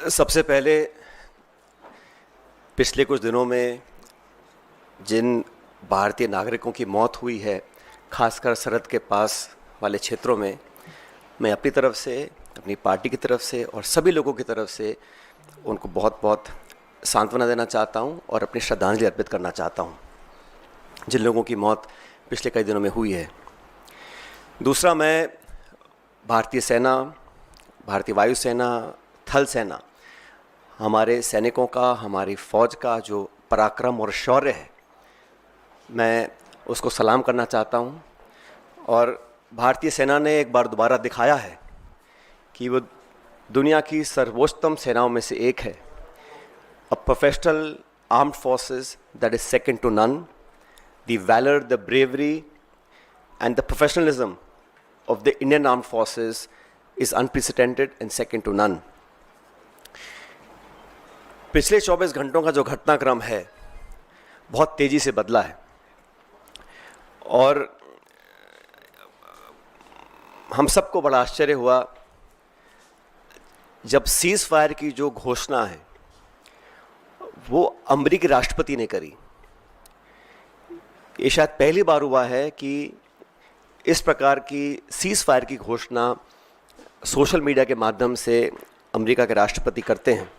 सबसे पहले पिछले कुछ दिनों में जिन भारतीय नागरिकों की मौत हुई है, खासकर सरहद के पास वाले क्षेत्रों में, मैं अपनी तरफ से, अपनी पार्टी की तरफ से और सभी लोगों की तरफ से उनको बहुत बहुत सांत्वना देना चाहता हूं और अपनी श्रद्धांजलि अर्पित करना चाहता हूं जिन लोगों की मौत पिछले कई दिनों में हुई है। दूसरा, मैं भारतीय सेना, भारतीय वायुसेना, थल सेना, हमारे सैनिकों का, हमारी फ़ौज का जो पराक्रम और शौर्य है, मैं उसको सलाम करना चाहता हूं। और भारतीय सेना ने एक बार दोबारा दिखाया है कि वो दुनिया की सर्वोच्चतम सेनाओं में से एक है। A professional armed forces that is second to none. The valour, the bravery and the professionalism of the Indian Armed Forces is unprecedented and second to none. पिछले 24 घंटों का जो घटनाक्रम है बहुत तेजी से बदला है और हम सबको बड़ा आश्चर्य हुआ जब सीज फायर की जो घोषणा है वो अमेरिकी राष्ट्रपति ने करी। ये शायद पहली बार हुआ है कि इस प्रकार की सीज फायर की घोषणा सोशल मीडिया के माध्यम से अमेरिका के राष्ट्रपति करते हैं।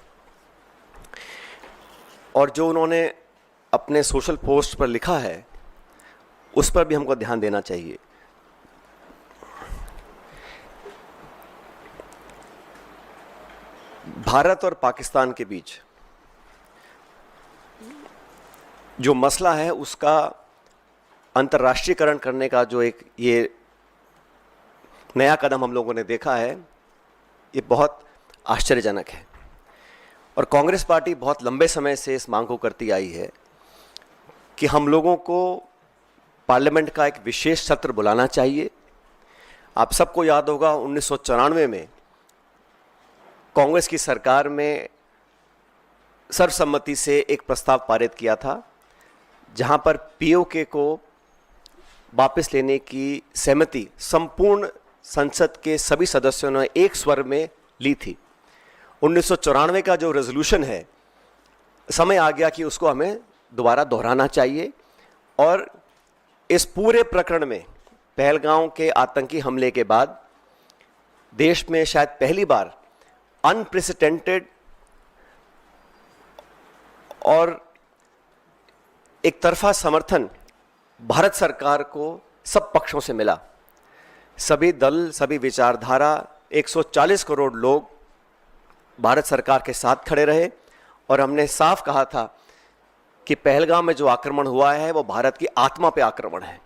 और जो उन्होंने अपने सोशल पोस्ट पर लिखा है उस पर भी हमको ध्यान देना चाहिए। भारत और पाकिस्तान के बीच जो मसला है उसका अंतर्राष्ट्रीयकरण करने का जो एक ये नया कदम हम लोगों ने देखा है, ये बहुत आश्चर्यजनक है। और कांग्रेस पार्टी बहुत लंबे समय से इस मांग को करती आई है कि हम लोगों को पार्लियामेंट का एक विशेष सत्र बुलाना चाहिए। आप सबको याद होगा 1994 में कांग्रेस की सरकार में सर्वसम्मति से एक प्रस्ताव पारित किया था जहां पर पीओके को वापस लेने की सहमति संपूर्ण संसद के सभी सदस्यों ने एक स्वर में ली थी। 1994 का जो रेजोल्यूशन है, समय आ गया कि उसको हमें दोबारा दोहराना चाहिए। और इस पूरे प्रकरण में, पहलगांव के आतंकी हमले के बाद देश में शायद पहली बार अनप्रेसिडेंटेड और एक तरफा समर्थन भारत सरकार को सब पक्षों से मिला। सभी दल, सभी विचारधारा, 140 करोड़ लोग भारत सरकार के साथ खड़े रहे और हमने साफ कहा था कि पहलगाम में जो आक्रमण हुआ है वो भारत की आत्मा पे आक्रमण है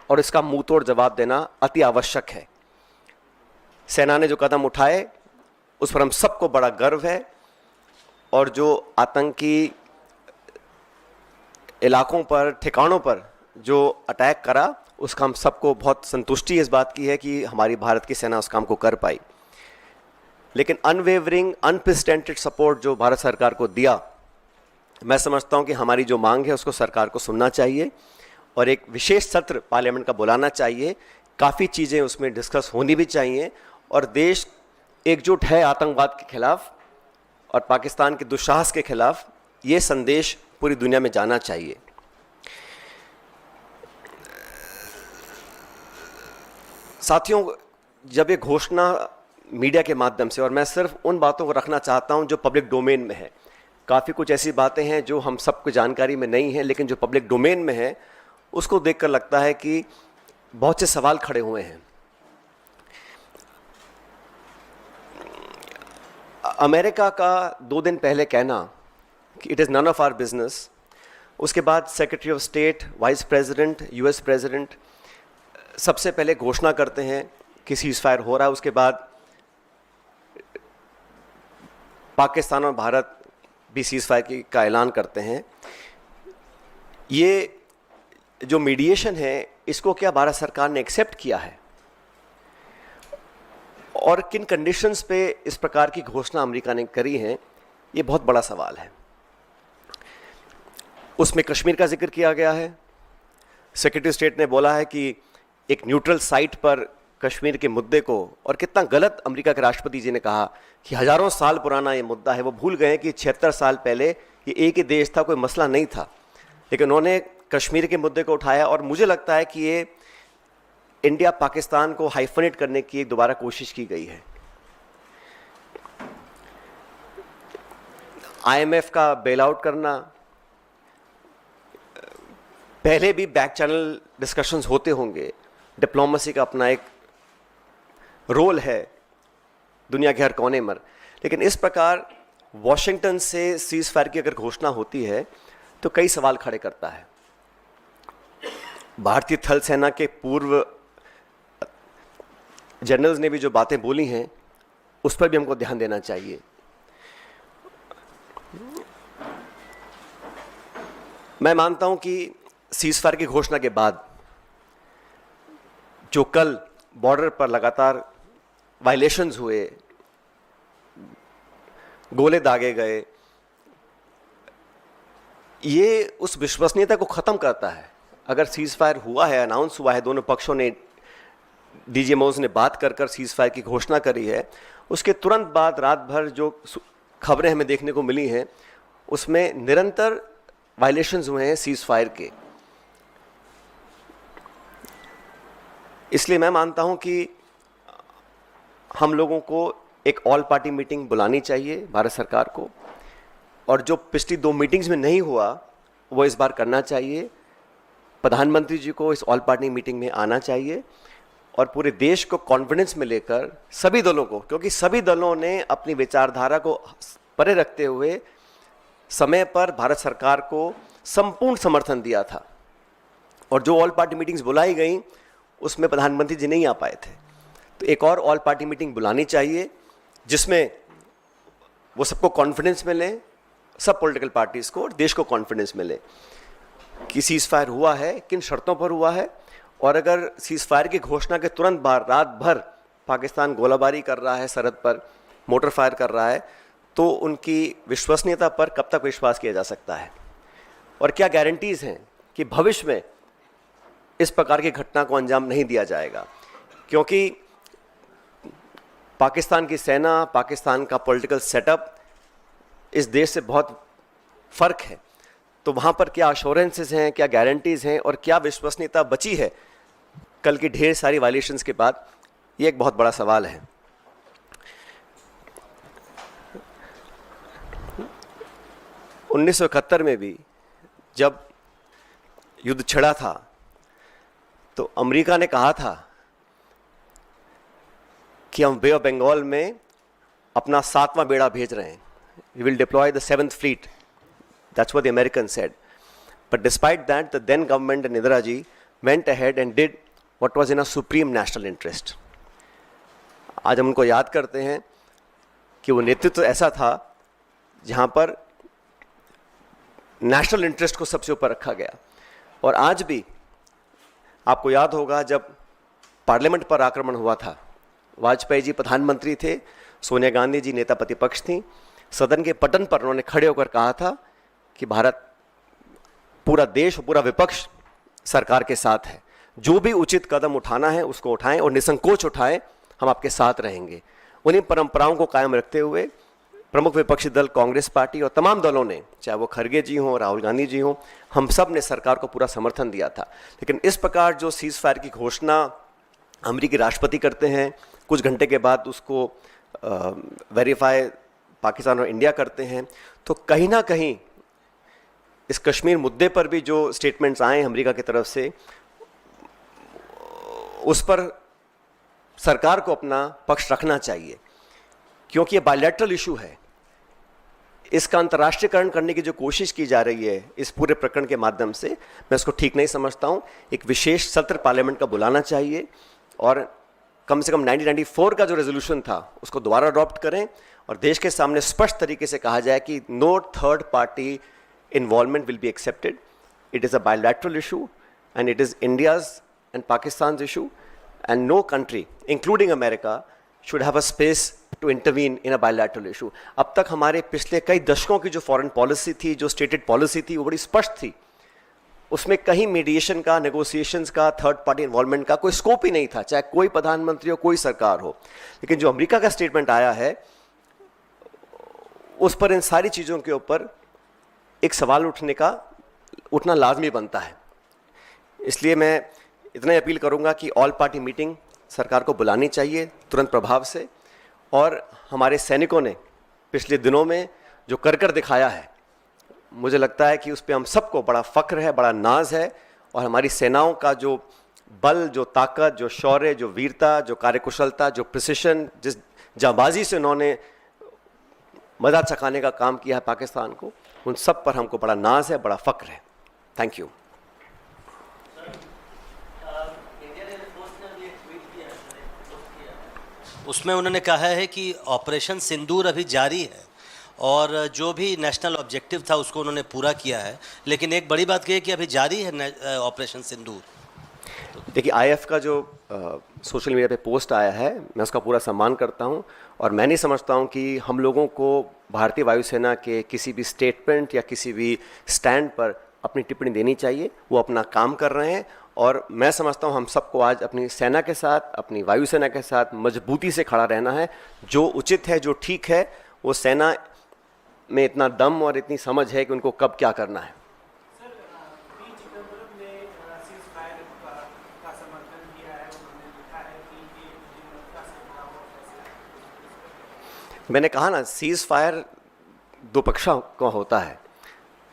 और इसका मुंहतोड़ जवाब देना अति आवश्यक है। सेना ने जो कदम उठाए उस पर हम सबको बड़ा गर्व है और जो आतंकी इलाकों पर, ठिकानों पर जो अटैक करा उसका हम सबको बहुत संतुष्टि इस बात की है कि हमारी भारत की सेना उस काम को कर पाई। लेकिन अनवेवरिंग, अनप्रेसिडेंटेड सपोर्ट जो भारत सरकार को दिया, मैं समझता हूं कि हमारी जो मांग है उसको सरकार को सुनना चाहिए और एक विशेष सत्र पार्लियामेंट का बुलाना चाहिए। काफ़ी चीज़ें उसमें डिस्कस होनी भी चाहिए और देश एकजुट है आतंकवाद के खिलाफ और पाकिस्तान के दुस्साहस के खिलाफ। ये संदेश पूरी दुनिया में जाना चाहिए। साथियों, जब ये घोषणा मीडिया के माध्यम से, और मैं सिर्फ उन बातों को रखना चाहता हूं जो पब्लिक डोमेन में है, काफ़ी कुछ ऐसी बातें हैं जो हम सबको जानकारी में नहीं है, लेकिन जो पब्लिक डोमेन में है उसको देखकर लगता है कि बहुत से सवाल खड़े हुए हैं। अमेरिका का 2 दिन पहले कहना कि it is none of our business, उसके बाद secretary of state, vice president, US president सबसे पहले घोषणा करते हैं कि सीज फायर हो रहा है, उसके बाद पाकिस्तान और भारत भी सीज फायर का ऐलान करते हैं। ये जो मीडिएशन है इसको क्या भारत सरकार ने एक्सेप्ट किया है और किन कंडीशंस पे इस प्रकार की घोषणा अमेरिका ने करी है, ये बहुत बड़ा सवाल है। उसमें कश्मीर का जिक्र किया गया है। सेक्रेटरी स्टेट ने बोला है कि एक न्यूट्रल साइट पर कश्मीर के मुद्दे को, और कितना गलत अमेरिका के राष्ट्रपति जी ने कहा कि हजारों साल पुराना ये मुद्दा है। वो भूल गए कि 76 साल पहले ये एक ही देश था, कोई मसला नहीं था, लेकिन उन्होंने कश्मीर के मुद्दे को उठाया। और मुझे लगता है कि ये इंडिया पाकिस्तान को हाइफनेट करने की एक दोबारा कोशिश की गई है। IMF का बेल आउट करना, पहले भी बैक चैनल डिस्कशंस होते होंगे, डिप्लोमेसी का अपना एक रोल है दुनिया के हर कोने में, लेकिन इस प्रकार वॉशिंगटन से सीज फायर की अगर घोषणा होती है तो कई सवाल खड़े करता है। भारतीय थल सेना के पूर्व जनरल्स ने भी जो बातें बोली हैं उस पर भी हमको ध्यान देना चाहिए। मैं मानता हूं कि सीज फायर की घोषणा के बाद जो कल बॉर्डर पर लगातार वायलेशंस हुए, गोले दागे गए, ये उस विश्वसनीयता को ख़त्म करता है। अगर सीज फायर हुआ है, अनाउंस हुआ है, दोनों पक्षों ने, डीजीएमओज ने बात कर कर सीज फायर की घोषणा करी है, उसके तुरंत बाद रात भर जो खबरें हमें देखने को मिली हैं उसमें निरंतर वायलेशंस हुए हैं सीज फायर के। इसलिए मैं मानता हूं कि हम लोगों को एक ऑल पार्टी मीटिंग बुलानी चाहिए भारत सरकार को, और जो पिछली 2 मीटिंग्स में नहीं हुआ वो इस बार करना चाहिए। प्रधानमंत्री जी को इस ऑल पार्टी मीटिंग में आना चाहिए और पूरे देश को कॉन्फिडेंस में लेकर सभी दलों को, क्योंकि सभी दलों ने अपनी विचारधारा को परे रखते हुए समय पर भारत सरकार को संपूर्ण समर्थन दिया था, और जो ऑल पार्टी मीटिंग्स बुलाई गई उसमें प्रधानमंत्री जी नहीं आ पाए थे। तो एक और ऑल पार्टी मीटिंग बुलानी चाहिए जिसमें वो सबको कॉन्फिडेंस मिले, सब पॉलिटिकल पार्टीज़ को और देश को कॉन्फिडेंस मिले कि सीज फायर हुआ है, किन शर्तों पर हुआ है, और अगर सीज फायर की घोषणा के तुरंत बाद रात भर पाकिस्तान गोलाबारी कर रहा है, सरहद पर मोटर फायर कर रहा है, तो उनकी विश्वसनीयता पर कब तक विश्वास किया जा सकता है, और क्या गारंटीज़ हैं कि भविष्य में इस प्रकार की घटना को अंजाम नहीं दिया जाएगा। क्योंकि पाकिस्तान की सेना, पाकिस्तान का पॉलिटिकल सेटअप इस देश से बहुत फ़र्क है, तो वहाँ पर क्या अश्योरेंसेस हैं, क्या गारंटीज़ हैं और क्या विश्वसनीयता बची है कल की ढेर सारी वायलेशंस के बाद, ये एक बहुत बड़ा सवाल है। उन्नीस 1971 में भी जब युद्ध छिड़ा था तो अमेरिका ने कहा था कि हम बे ऑफ बंगाल में अपना 7वां बेड़ा भेज रहे हैं, we will deploy the 7th fleet. That's what the Americans said. But despite that, the then government and Indira ji went ahead and did what was in a supreme national interest. आज हम उनको याद करते हैं कि वो नेतृत्व ऐसा था जहाँ पर नेशनल इंटरेस्ट को सबसे ऊपर रखा गया। और आज भी आपको याद होगा जब पार्लियामेंट पर आक्रमण हुआ था, वाजपेयी जी प्रधानमंत्री थे, सोनिया गांधी जी नेता प्रतिपक्ष थी, सदन के पटन पर उन्होंने खड़े होकर कहा था कि भारत, पूरा देश और पूरा विपक्ष सरकार के साथ है, जो भी उचित कदम उठाना है उसको उठाएं और निसंकोच उठाएं, हम आपके साथ रहेंगे। उन्हीं परंपराओं को कायम रखते हुए प्रमुख विपक्षी दल कांग्रेस पार्टी और तमाम दलों ने, चाहे वो खरगे जी हों, राहुल गांधी जी हों, हम सब ने सरकार को पूरा समर्थन दिया था। लेकिन इस प्रकार जो सीज फायर की घोषणा अमेरिकी राष्ट्रपति करते हैं, कुछ घंटे के बाद उसको वेरीफाई पाकिस्तान और इंडिया करते हैं, तो कहीं ना कहीं इस कश्मीर मुद्दे पर भी जो स्टेटमेंट्स आए अमेरिका की तरफ से, उस पर सरकार को अपना पक्ष रखना चाहिए, क्योंकि ये बायलैटरल इशू है। इसका अंतर्राष्ट्रीयकरण करने की जो कोशिश की जा रही है इस पूरे प्रकरण के माध्यम से, मैं इसको ठीक नहीं समझता हूँ। एक विशेष सत्र पार्लियामेंट का बुलाना चाहिए और कम से कम 1994 का जो रेजोल्यूशन था उसको दोबारा अडॉप्ट करें और देश के सामने स्पष्ट तरीके से कहा जाए कि no third party involvement will be accepted, it is a bilateral issue and it is India's and Pakistan issue and no country including America should have a space to intervene in a bilateral issue. अब तक हमारे पिछले कई दशकों की जो foreign policy थी, जो स्टेटेड पॉलिसी थी, वो बड़ी स्पष्ट थी उसमें कहीं मीडिएशन का, नेगोशिएशंस का, थर्ड पार्टी इन्वॉल्वमेंट का कोई स्कोप ही नहीं था, चाहे कोई प्रधानमंत्री हो, कोई सरकार हो। लेकिन जो अमेरिका का स्टेटमेंट आया है उस पर, इन सारी चीज़ों के ऊपर एक सवाल उठना लाजमी बनता है। इसलिए मैं इतना ही अपील करूंगा कि ऑल पार्टी मीटिंग सरकार को बुलानी चाहिए तुरंत प्रभाव से। और हमारे सैनिकों ने पिछले दिनों में जो कर दिखाया है, मुझे लगता है कि उस पर हम सबको बड़ा फ़ख्र है, बड़ा नाज है। और हमारी सेनाओं का जो बल, जो ताकत, जो शौर्य, जो वीरता, जो कार्यकुशलता, जो प्रिसिशन, जिस जांबाजी से उन्होंने मजा चखाने का काम किया है पाकिस्तान को, उन सब पर हमको बड़ा नाज है, बड़ा फ़ख्र है। Thank you. उसमें उन्होंने कहा है कि ऑपरेशन सिंदूर अभी जारी है और जो भी नेशनल ऑब्जेक्टिव था उसको उन्होंने पूरा किया है, लेकिन एक बड़ी बात यह है कि अभी जारी है ऑपरेशन सिंदूर। देखिए, आईएफ का जो सोशल मीडिया पे पोस्ट आया है, मैं उसका पूरा सम्मान करता हूं और मैं नहीं समझता हूं कि हम लोगों को भारतीय वायुसेना के किसी भी स्टेटमेंट या किसी भी स्टैंड पर अपनी टिप्पणी देनी चाहिए। वो अपना काम कर रहे हैं और मैं समझता हूं हम सबको आज अपनी सेना के साथ, अपनी वायुसेना के साथ मजबूती से खड़ा रहना है। जो उचित है, जो ठीक है, वो सेना में इतना दम और इतनी समझ है कि उनको कब क्या करना है। मैंने कहा ना, सीज फायर दो पक्षों का होता है,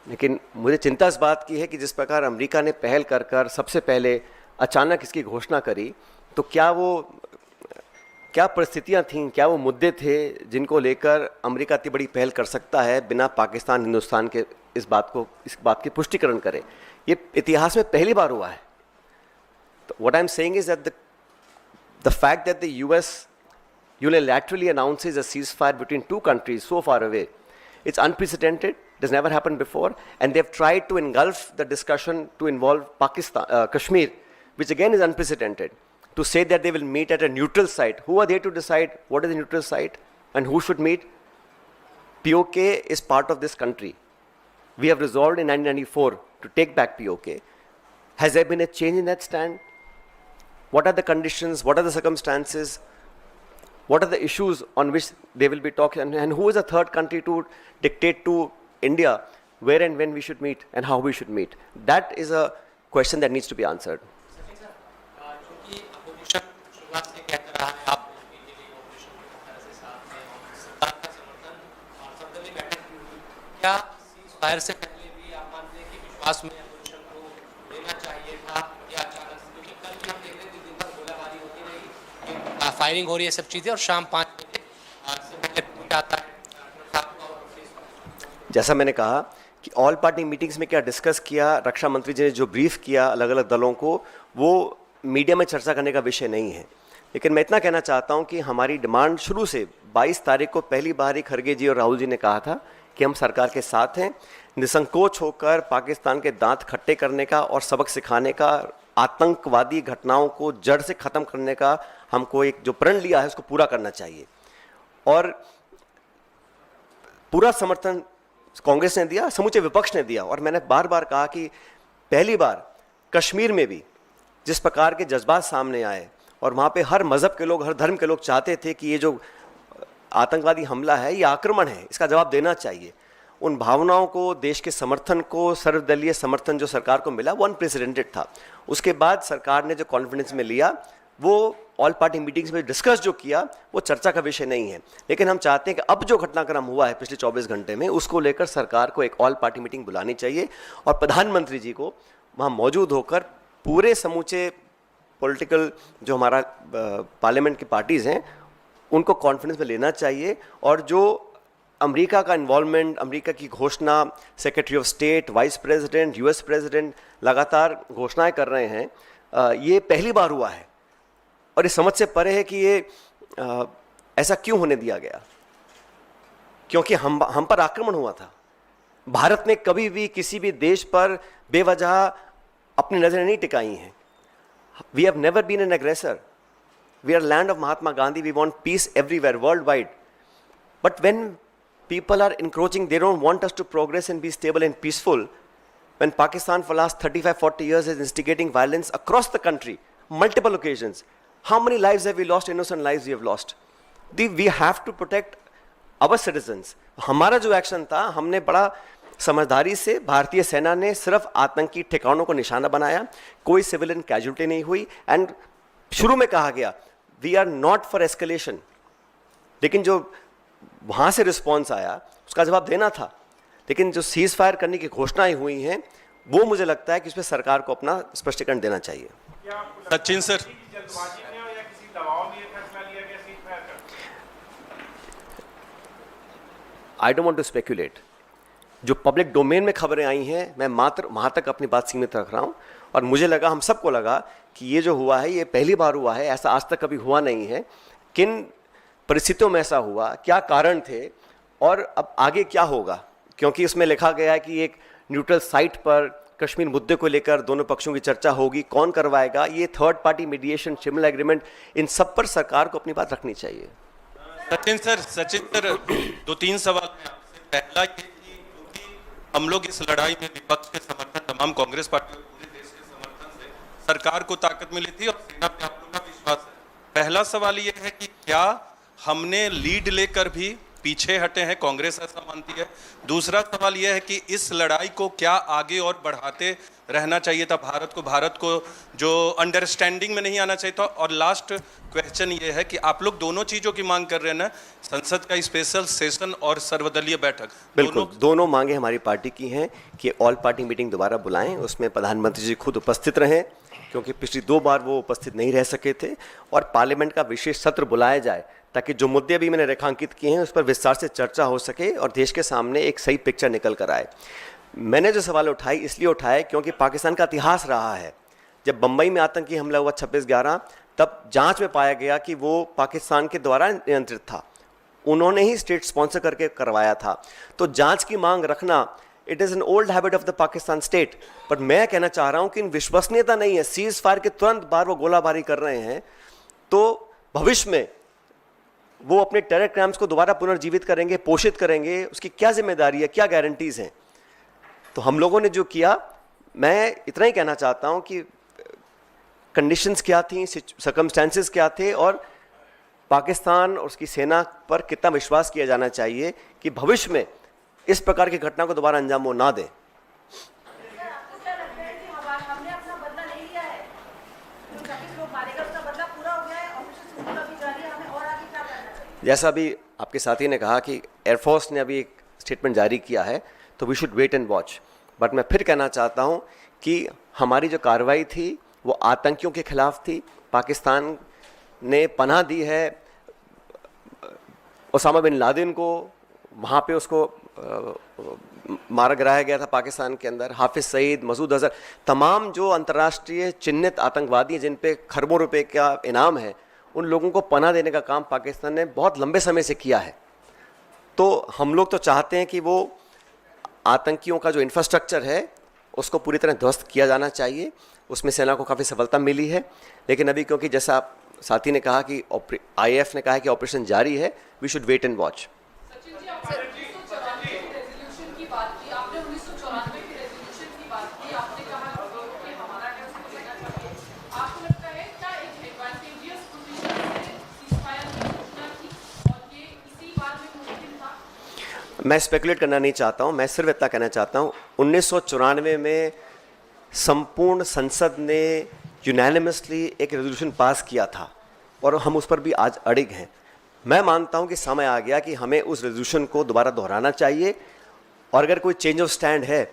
लेकिन मुझे चिंता इस बात की है कि जिस प्रकार अमेरिका ने पहल कर सबसे पहले अचानक इसकी घोषणा करी, तो क्या परिस्थितियां थीं, क्या वो मुद्दे थे जिनको लेकर अमेरिका इतनी बड़ी पहल कर सकता है बिना पाकिस्तान, हिंदुस्तान के इस बात की पुष्टिकरण करे। ये इतिहास में पहली बार हुआ है। तो what I am saying is that the fact that the US unilaterally announces a ceasefire between two countries so far away, it's unprecedented. It has never happened before, and they've tried to engulf the discussion to involve Kashmir, which again is unprecedented. To say that they will meet at a neutral site, who are they to decide what is the neutral site and who should meet? POK is part of this country. We have resolved in 1994 to take back POK. Has there been a change in that stand? What are the conditions? What are the circumstances? What are the issues on which they will be talking, and who is a third country to dictate to India where and when we should meet and how we should meet? That is a question that needs to be answered. क्योंकि opposition शुरुआत से कहता रहा है आप operation की तरह से साथ में सरकार का समर्थन और सर्वदलीय बैठक की हुई, क्या सीज फायर से पहले भी आप मानते हैं कि विश्वास में अपोजिशन को लेना चाहिए था, या अचानक, क्योंकि कल भी हम देख रहे थे दिन भर गोलाबारी होती रही, फायरिंग हो रही है, सब चीज़ें, और शाम 5 बजे से पहले ट्वीट आता है। जैसा मैंने कहा कि ऑल पार्टी मीटिंग्स में क्या डिस्कस किया, रक्षा मंत्री जी ने जो ब्रीफ किया अलग अलग दलों को, वो मीडिया में चर्चा करने का विषय नहीं है। लेकिन मैं इतना कहना चाहता हूं कि हमारी डिमांड शुरू से 22 तारीख को पहली बार ही खड़गे जी और राहुल जी ने कहा था कि हम सरकार के साथ हैं, निसंकोच होकर पाकिस्तान के दांत खट्टे करने का और सबक सिखाने का, आतंकवादी घटनाओं को जड़ से ख़त्म करने का हमको एक जो प्रण लिया है उसको पूरा करना चाहिए। और पूरा समर्थन कांग्रेस ने दिया, समूचे विपक्ष ने दिया। और मैंने बार बार कहा कि पहली बार कश्मीर में भी जिस प्रकार के जज्बात सामने आए और वहाँ पे हर मज़हब के लोग, हर धर्म के लोग चाहते थे कि ये जो आतंकवादी हमला है, ये आक्रमण है, इसका जवाब देना चाहिए। उन भावनाओं को, देश के समर्थन को, सर्वदलीय समर्थन जो सरकार को मिला, वो अनप्रेसिडेंटेड था। उसके बाद सरकार ने जो कॉन्फिडेंस में लिया, वो ऑल पार्टी मीटिंग्स में डिस्कस जो किया, वो चर्चा का विषय नहीं है। लेकिन हम चाहते हैं कि अब जो घटनाक्रम हुआ है पिछले 24 घंटे में, उसको लेकर सरकार को एक ऑल पार्टी मीटिंग बुलानी चाहिए और प्रधानमंत्री जी को वहाँ मौजूद होकर पूरे समूचे पॉलिटिकल जो हमारा पार्लियामेंट की पार्टीज़ हैं, उनको कॉन्फिडेंस में लेना चाहिए। और जो अमेरिका का इन्वॉल्वमेंट, अमेरिका की घोषणा, secretary of state, vice president, US president लगातार घोषणाएं कर रहे हैं, ये पहली बार हुआ है। और इस समझ से परे है कि ये ऐसा क्यों होने दिया गया, क्योंकि हम पर आक्रमण हुआ था। भारत ने कभी भी किसी भी देश पर बेवजह अपनी नज़रें नहीं टिकाई हैं। We have never been an aggressor. We are land of Mahatma Gandhi. We want peace everywhere, worldwide. But when people are encroaching, they don't want us to progress and be stable and peaceful, when Pakistan for last 35-40 years is instigating violence across the country, multiple occasions. How many lives have we lost? Innocent lives we have lost. We have to protect our citizens. हमारा जो action था, हमने बड़ा समझदारी से, भारतीय सेना ने सिर्फ आतंकी ठिकानों को निशाना बनाया, कोई सिविलियन कैजुअल्टी नहीं हुई, एंड शुरू में कहा गया we are not for escalation, लेकिन जो वहाँ से रिस्पॉन्स आया उसका जवाब देना था। लेकिन जो सीज फायर करने की घोषणाएं हुई हैं, वो मुझे लगता है कि उस पर सरकार को अपना स्पष्टीकरण देना चाहिए। Sachin sir, I don't want to speculate. जो पब्लिक डोमेन में खबरें आई हैं, मैं मात्र वहाँ तक अपनी बात सीमित रख रहा हूँ, और मुझे लगा, हम सबको लगा कि ये जो हुआ है ये पहली बार हुआ है, ऐसा आज तक कभी हुआ नहीं है। किन परिस्थितियों में ऐसा हुआ, क्या कारण थे, और अब आगे क्या होगा, क्योंकि उसमें लिखा गया है कि एक न्यूट्रल साइट पर कश्मीर मुद्दे को लेकर दोनों पक्षों की चर्चा होगी, कौन करवाएगा, ये third party mediation, Shimla agreement, इन सब पर सरकार को अपनी बात रखनी चाहिए। सचिन सर 2-3 सवाल हैं आपसे। पहला ये कि क्योंकि हम लोग इस लड़ाई में विपक्ष के समर्थन, तमाम कांग्रेस पार्टी और पूरे देश के समर्थन से सरकार को ताकत मिली थी और सेना पे आप लोग का विश्वास है। पहला सवाल ये है कि क्या हमने लीड लेकर भी पीछे हटे हैं, कांग्रेस ऐसा मानती है? दूसरा सवाल यह है कि इस लड़ाई को क्या आगे और बढ़ाते रहना चाहिए था भारत को जो अंडरस्टैंडिंग में नहीं आना चाहिए था? और लास्ट क्वेश्चन ये है कि आप लोग दोनों चीजों की मांग कर रहे हैं ना, संसद का स्पेशल सेशन और सर्वदलीय बैठक। बिल्कुल, दोनों मांगे हमारी पार्टी की हैं कि ऑल पार्टी मीटिंग दोबारा बुलाएं, उसमें प्रधानमंत्री जी खुद उपस्थित रहें, क्योंकि पिछली 2 बार वो उपस्थित नहीं रह सके थे, और पार्लियामेंट का विशेष सत्र बुलाया जाए ताकि जो मुद्दे अभी मैंने रेखांकित किए हैं उस पर विस्तार से चर्चा हो सके और देश के सामने एक सही पिक्चर निकल कर आए। मैंने जो सवाल उठाई इसलिए उठाए क्योंकि पाकिस्तान का इतिहास रहा है। जब बम्बई में आतंकी हमला हुआ 26/11, तब जांच में पाया गया कि वो पाकिस्तान के द्वारा नियंत्रित था, उन्होंने ही स्टेट स्पॉन्सर करके करवाया था। तो जांच की मांग रखना, it is an old habit of the Pakistan state. पर मैं कहना चाह रहा हूँ कि इन विश्वसनीयता नहीं है। सीज फायर के तुरंत बाद वो गोलाबारी कर रहे हैं, तो भविष्य में वो अपने टेरर क्राइम्स को दोबारा पुनर्जीवित करेंगे, पोषित करेंगे, उसकी क्या जिम्मेदारी है, क्या गारंटीज हैं? तो हम लोगों ने जो किया, मैं इतना ही कहना चाहता हूं कि कंडीशंस क्या थी, सर्कमस्टेंसेस क्या थे, और पाकिस्तान और उसकी सेना पर कितना विश्वास किया जाना चाहिए कि भविष्य में इस प्रकार की घटना को दोबारा अंजाम वो ना दें। जैसा अभी आपके साथी ने कहा कि एयरफोर्स ने अभी एक स्टेटमेंट जारी किया है, तो we should wait and watch. But मैं फिर कहना चाहता हूं कि हमारी जो कार्रवाई थी वो आतंकियों के खिलाफ थी। पाकिस्तान ने पनाह दी है ओसामा बिन लादेन को, वहाँ पे उसको मारा गिराया गया था पाकिस्तान के अंदर। हाफिज सईद, मसूद अजहर, तमाम जो अंतर्राष्ट्रीय चिन्हित आतंकवादी जिन पे खरबों रुपए का इनाम है, उन लोगों को पनाह देने का काम पाकिस्तान ने बहुत लंबे समय से किया है। तो हम लोग तो चाहते हैं कि वो आतंकियों का जो इंफ्रास्ट्रक्चर है उसको पूरी तरह ध्वस्त किया जाना चाहिए। उसमें सेना को काफ़ी सफलता मिली है, लेकिन अभी क्योंकि जैसा आप साथी ने कहा कि IAF ने कहा कि ऑपरेशन जारी है, we should wait and watch. मैं स्पेकुलेट करना नहीं चाहता हूं, मैं सिर्फ इतना कहना चाहता हूं 1994 में संपूर्ण संसद ने यूनानिमसली एक रेजोल्यूशन पास किया था और हम उस पर भी आज अड़िग हैं। मैं मानता हूं कि समय आ गया कि हमें उस रेजोल्यूशन को दोबारा दोहराना चाहिए, और अगर कोई चेंज ऑफ स्टैंड है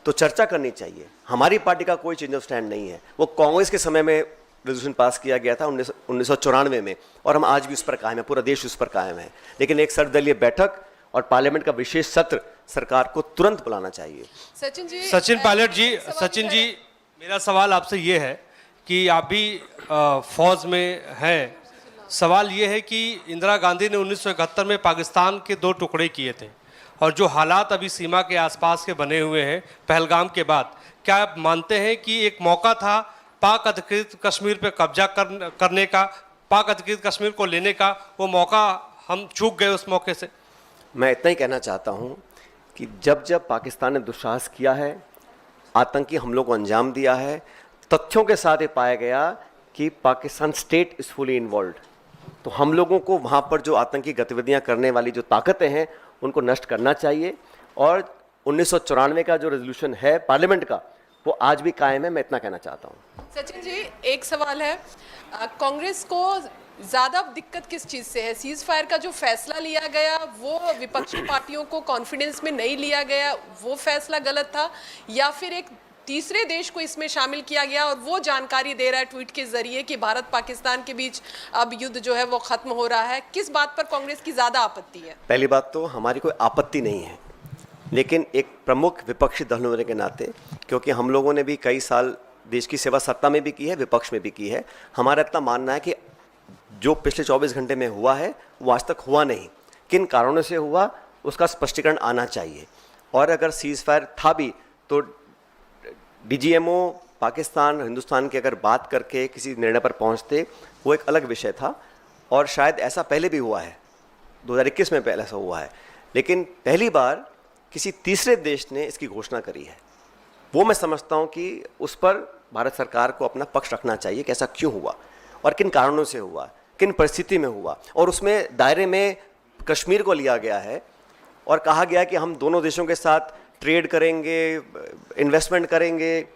तो चर्चा करनी चाहिए। हमारी पार्टी का कोई चेंज ऑफ स्टैंड नहीं है, वो कांग्रेस के समय में रेजोल्यूशन पास किया गया था 1994 में, और हम आज भी उस पर कायम है, पूरा देश उस पर कायम है। लेकिन एक सर्वदलीय बैठक और पार्लियामेंट का विशेष सत्र सरकार को तुरंत बुलाना चाहिए। सचिन पायलट जी, मेरा सवाल आपसे ये है कि आप भी फौज में हैं। सवाल ये है कि इंदिरा गांधी ने 1971 में पाकिस्तान के 2 टुकड़े किए थे, और जो हालात अभी सीमा के आसपास के बने हुए हैं पहलगाम के बाद, क्या आप मानते हैं कि एक मौका था पाक अधिकृत कश्मीर पे कब्जा करने का, पाक अधिकृत कश्मीर को लेने का, वो मौका हम चूक गए उस मौके से? मैं इतना ही कहना चाहता हूं कि जब जब पाकिस्तान ने दुस्साहस किया है, आतंकी हमलों को अंजाम दिया है। तथ्यों के साथ ये पाया गया कि Pakistan state is fully involve. तो हम लोगों को वहाँ पर जो आतंकी गतिविधियाँ करने वाली जो ताकतें हैं उनको नष्ट करना चाहिए। और 1994 का जो रेजोल्यूशन है पार्लियामेंट का, वो आज भी कायम है। मैं इतना कहना चाहता हूँ। सचिन जी, एक सवाल है, कांग्रेस को ज़्यादा दिक्कत किस चीज़ से है? सीज फायर का जो फैसला लिया गया वो विपक्षी पार्टियों को कॉन्फिडेंस में नहीं लिया गया, वो फैसला गलत था, या फिर एक तीसरे देश को इसमें शामिल किया गया और वो जानकारी दे रहा है ट्वीट के जरिए कि भारत पाकिस्तान के बीच अब युद्ध जो है वो खत्म हो रहा है? किस बात पर कांग्रेस की ज़्यादा आपत्ति है? पहली बात तो हमारी कोई आपत्ति नहीं है, लेकिन एक प्रमुख विपक्षी दल होने के नाते, क्योंकि हम लोगों ने भी कई साल देश की सेवा सत्ता में भी की है, विपक्ष में भी की है, हमारा इतना मानना है कि जो पिछले 24 घंटे में हुआ है वो आज तक हुआ नहीं। किन कारणों से हुआ उसका स्पष्टीकरण आना चाहिए। और अगर सीज फायर था भी तो डीजीएमओ पाकिस्तान हिंदुस्तान की अगर बात करके किसी निर्णय पर पहुंचते, वो एक अलग विषय था। और शायद ऐसा पहले भी हुआ है, 2021 में पहले ऐसा हुआ है, लेकिन पहली बार किसी तीसरे देश ने इसकी घोषणा करी है। वो मैं समझता हूँ कि उस पर भारत सरकार को अपना पक्ष रखना चाहिए कि ऐसा क्यों हुआ और किन कारणों से हुआ, किन परिस्थिति में हुआ। और उसमें दायरे में कश्मीर को लिया गया है और कहा गया कि हम दोनों देशों के साथ ट्रेड करेंगे, इन्वेस्टमेंट करेंगे,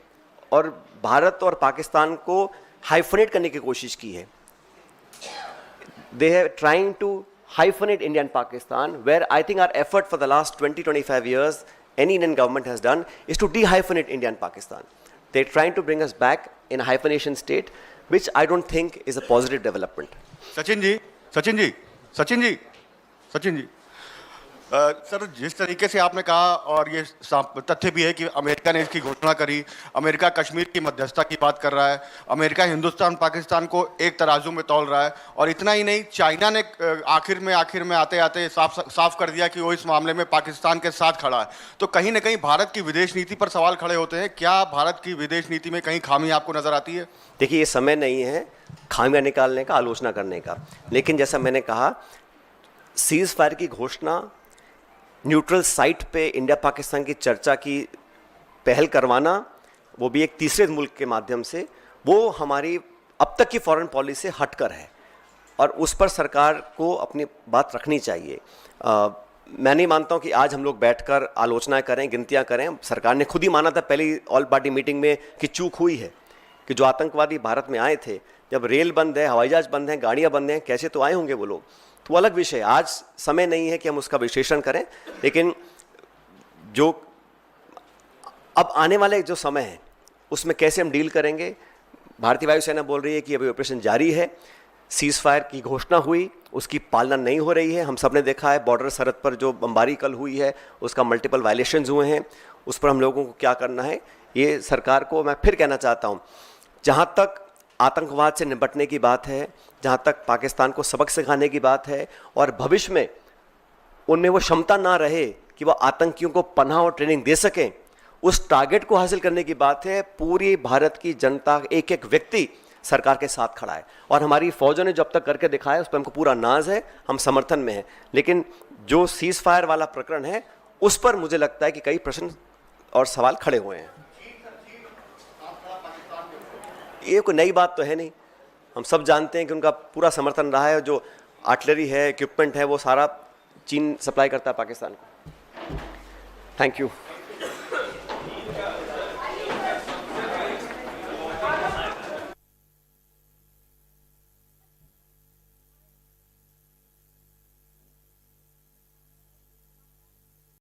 और भारत और पाकिस्तान को हाइफनेट करने की कोशिश की है। They have trying to hyphenate India and Pakistan, where I think our effort for the last 20-25 years, any Indian government has done, is to de-hyphenate India and Pakistan. They're trying to bring us back in a hyphenation state, which I don't think is a positive development. Sachin ji, sir जिस तरीके से आपने कहा, और ये तथ्य भी है कि अमेरिका ने इसकी घोषणा करी, अमेरिका कश्मीर की मध्यस्थता की बात कर रहा है, अमेरिका हिंदुस्तान पाकिस्तान को एक तराजू में तौल रहा है, और इतना ही नहीं, चाइना ने आखिर में आते आते साफ कर दिया कि वो इस मामले में पाकिस्तान के साथ खड़ा है। तो कहीं ना कहीं भारत की विदेश नीति पर सवाल खड़े होते हैं। क्या भारत की विदेश नीति में कहीं खामी आपको नजर आती है? देखिए, ये समय नहीं है खामियां निकालने का, आलोचना करने का, लेकिन जैसा मैंने कहा, सीज फायर की घोषणा, न्यूट्रल साइट पे इंडिया पाकिस्तान की चर्चा की पहल करवाना, वो भी एक तीसरे मुल्क के माध्यम से, वो हमारी अब तक की फॉरेन पॉलिसी से हटकर है और उस पर सरकार को अपनी बात रखनी चाहिए। मैं नहीं मानता हूँ कि आज हम लोग बैठकर आलोचना करें, गिनतियाँ करें। सरकार ने खुद ही माना था पहली ऑल पार्टी मीटिंग में कि चूक हुई है, कि जो आतंकवादी भारत में आए थे, जब रेल बंद है, हवाई जहाज बंद हैं, गाड़ियाँ बंद हैं, कैसे तो आए होंगे वो लोग, तो अलग विषय। आज समय नहीं है कि हम उसका विश्लेषण करें, लेकिन जो अब आने वाले जो समय है उसमें कैसे हम डील करेंगे। भारतीय वायुसेना बोल रही है कि अभी ऑपरेशन जारी है, सीज फायर की घोषणा हुई, उसकी पालना नहीं हो रही है। हम सब ने देखा है बॉर्डर सरहद पर जो बमबारी कल हुई है, उसका मल्टीपल वायलेशंस हुए हैं, उस पर हम लोगों को क्या करना है, ये सरकार को मैं फिर कहना चाहता हूँ। जहाँ तक आतंकवाद से निपटने की बात है, जहाँ तक पाकिस्तान को सबक सिखाने की बात है, और भविष्य में उनमें वो क्षमता ना रहे कि वो आतंकियों को पनाह और ट्रेनिंग दे सकें, उस टारगेट को हासिल करने की बात है। पूरी भारत की जनता, एक एक व्यक्ति सरकार के साथ खड़ा है, और हमारी फौजों ने जो अब तक करके दिखाया उस पर हमको पूरा नाज है, हम समर्थन में हैं। लेकिन जो सीज फायर वाला प्रकरण है, उस पर मुझे लगता है कि कई प्रश्न और सवाल खड़े हुए हैं। ये कोई नई बात तो है नहीं, हम सब जानते हैं कि उनका पूरा समर्थन रहा है। जो आर्टिलरी है, इक्विपमेंट है, वो सारा चीन सप्लाई करता है पाकिस्तान को। Thank you.